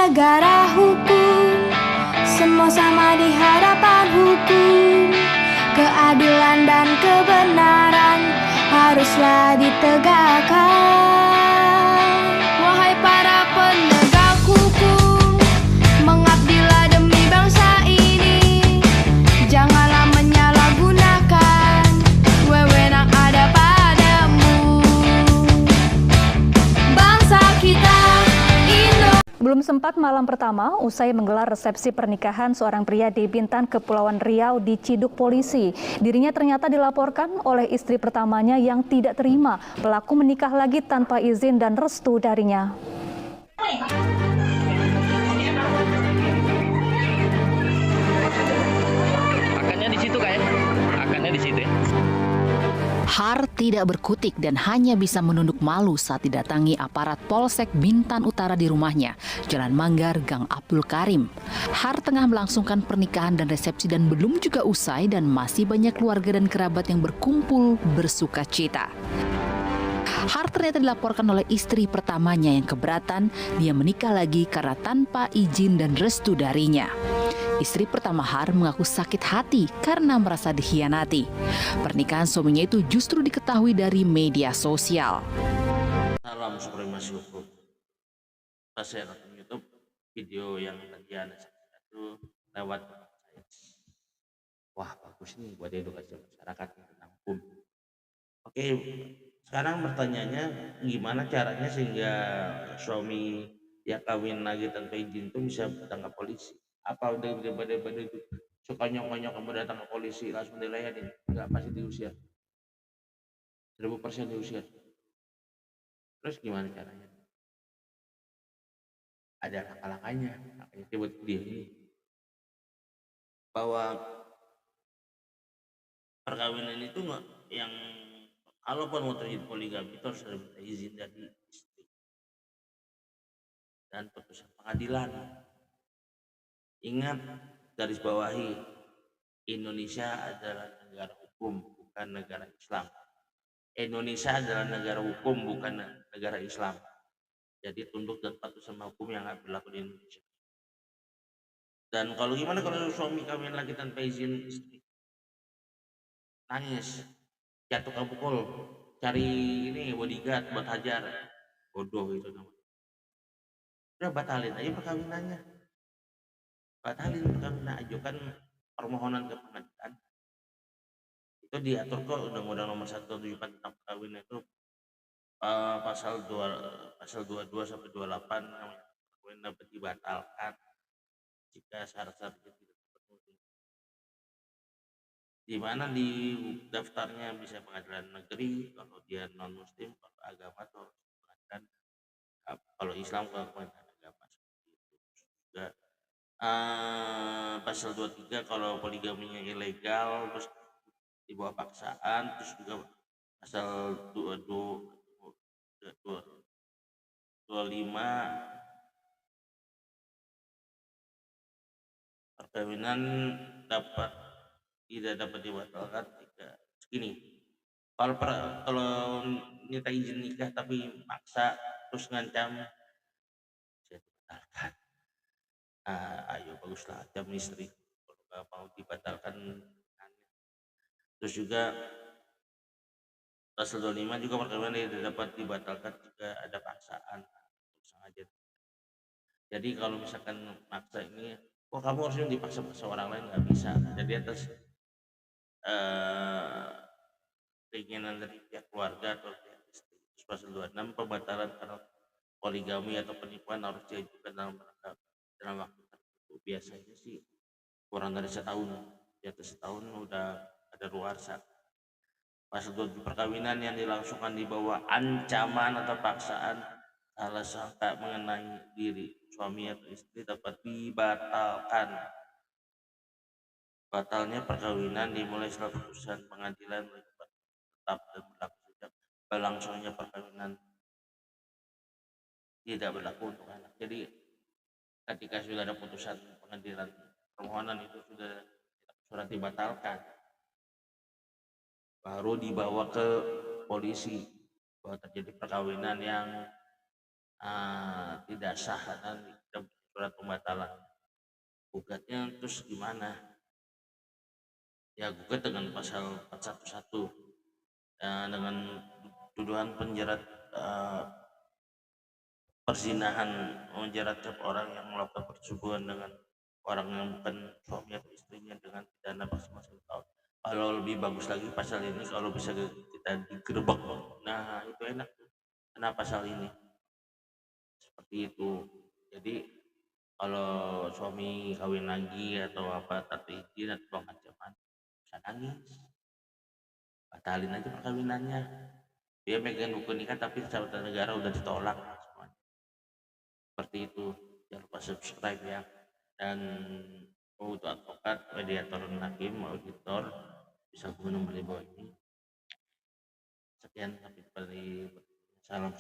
negara hukum, semua sama di hadapan hukum. Keadilan dan kebenaran haruslah ditegakkan. Wahai para penegak hukum, mengabdilah demi bangsa ini. Janganlah menyalahgunakan wewenang ada padamu. Bangsa kita Belum sempat malam pertama, usai menggelar resepsi pernikahan seorang pria di Bintan, Kepulauan Riau diciduk polisi. Dirinya ternyata dilaporkan oleh istri pertamanya yang tidak terima pelaku menikah lagi tanpa izin dan restu darinya. Akannya di situ Kak ya? Akannya di situ ya? Har tidak berkutik dan hanya bisa menunduk malu saat didatangi aparat Polsek Bintan Utara di rumahnya, Jalan Manggar, Gang Abdul Karim. Har tengah melangsungkan pernikahan dan resepsi dan belum juga usai dan masih banyak keluarga dan kerabat yang berkumpul bersuka cita. Har ternyata dilaporkan oleh istri pertamanya yang keberatan dia menikah lagi karena tanpa izin dan restu darinya. Istri pertama Har mengaku sakit hati karena merasa dikhianati. Pernikahan suaminya itu justru diketahui dari media sosial. Salam supremasi hukum. Saya nonton YouTube video yang tadi Anda itu lewat saya. Wah bagus nih buat edukasi masyarakat tentang hukum. Oke, sekarang pertanyaannya gimana caranya sehingga suami yang kawin lagi tanpa izin itu bisa ditangkap polisi? Apa daripada itu suka nyok-nyok kamu datang ke polisi langsung dilayani? Enggak, pasti diusir. 1000% diusir. Terus gimana caranya? Ada langkah-langkahnya. Makanya buat dia ini bahwa perkawinan itu nggak yang kalaupun mau terjadi poligami itu harus ada minta izin dari istri dan putusan pengadilan. Ingat, garis bawahi, Indonesia adalah negara hukum, bukan negara Islam. Indonesia adalah negara hukum, bukan negara Islam. Jadi tunduk dan patuh sama hukum yang berlaku di Indonesia. Dan kalau gimana kalau suami kawin lagi tanpa izin istri? Nangis, jatuh ke pukul, cari ini bodyguard buat hajar. Bodoh itu namanya. Udah batalin aja perkawinannya. Batalin perkawinan, ajukan permohonan ke pengadilan. Itu diatur kok Undang-Undang Nomor 174 tentang perkawinan itu pasal 22 sampai 28 namanya perkawinan dapat dibatalkan jika syarat-syaratnya tidak terpenuhi. Di mana di daftarnya bisa pengadilan negeri kalau dia non muslim, kalau agama atau pengadilan kalau Islam ke pengadilan agama seperti itu. Juga pasal 23 kalau poligaminya ilegal terus di bawah paksaan, terus juga pasal 25 perkawinan tidak dapat dibatalkan jika segini. Kalau minta izin nikah tapi maksa terus ngancam saya dibatalkan. Ayo baguslah ancam istri kalau nggak mau dibatalkan. Terus juga pasal 25 juga perkawinan tidak dapat dibatalkan jika ada paksaan sengaja. Jadi kalau misalkan maksa ini, kamu harusnya dipaksa orang lain, nggak bisa. Jadi atas keinginan dari pihak keluarga atau pihak istri. Pasal 26 pembatalan karena poligami atau penipuan harus diajukan dalam waktu tertentu. Biasanya sih kurang dari setahun, di atas setahun udah ada luarsa. Pasal 27 perkawinan yang dilangsungkan di bawah ancaman atau paksaan salah sangka mengenai diri suami atau istri dapat dibatalkan. Batalnya perkawinan dimulai setelah putusan pengadilan tetap dan berlaku sejak berlangsungnya perkawinan tidak berlaku untuk anak. Jadi ketika sudah ada putusan pengadilan, permohonan itu sudah surat dibatalkan, baru dibawa ke polisi bahwa terjadi perkawinan yang tidak sah dan tidak surat pembatalan. Gugatnya terus gimana? Ya gugat dengan pasal 411 dengan tuduhan penjerat perzinahan, menjerat tiap orang yang melakukan persetubuhan dengan orang yang bukan suami atau istrinya dengan pidana maksimal 1 tahun. Kalau lebih bagus lagi pasal ini kalau bisa kita digerebek, nah itu enak tuh. Kena pasal ini seperti itu. Jadi kalau suami kawin lagi atau apa tanpa izin atau ancaman bisa nangis, batalin aja perkawinannya. Dia megang buku nikah tapi secara negara udah ditolak semuanya. Seperti itu. Jangan lupa subscribe ya. Dan untuk advokat, mediator, hakim, auditor bisa hubungi nomor di bawah ini. Sekian, sampai jumpa di salam.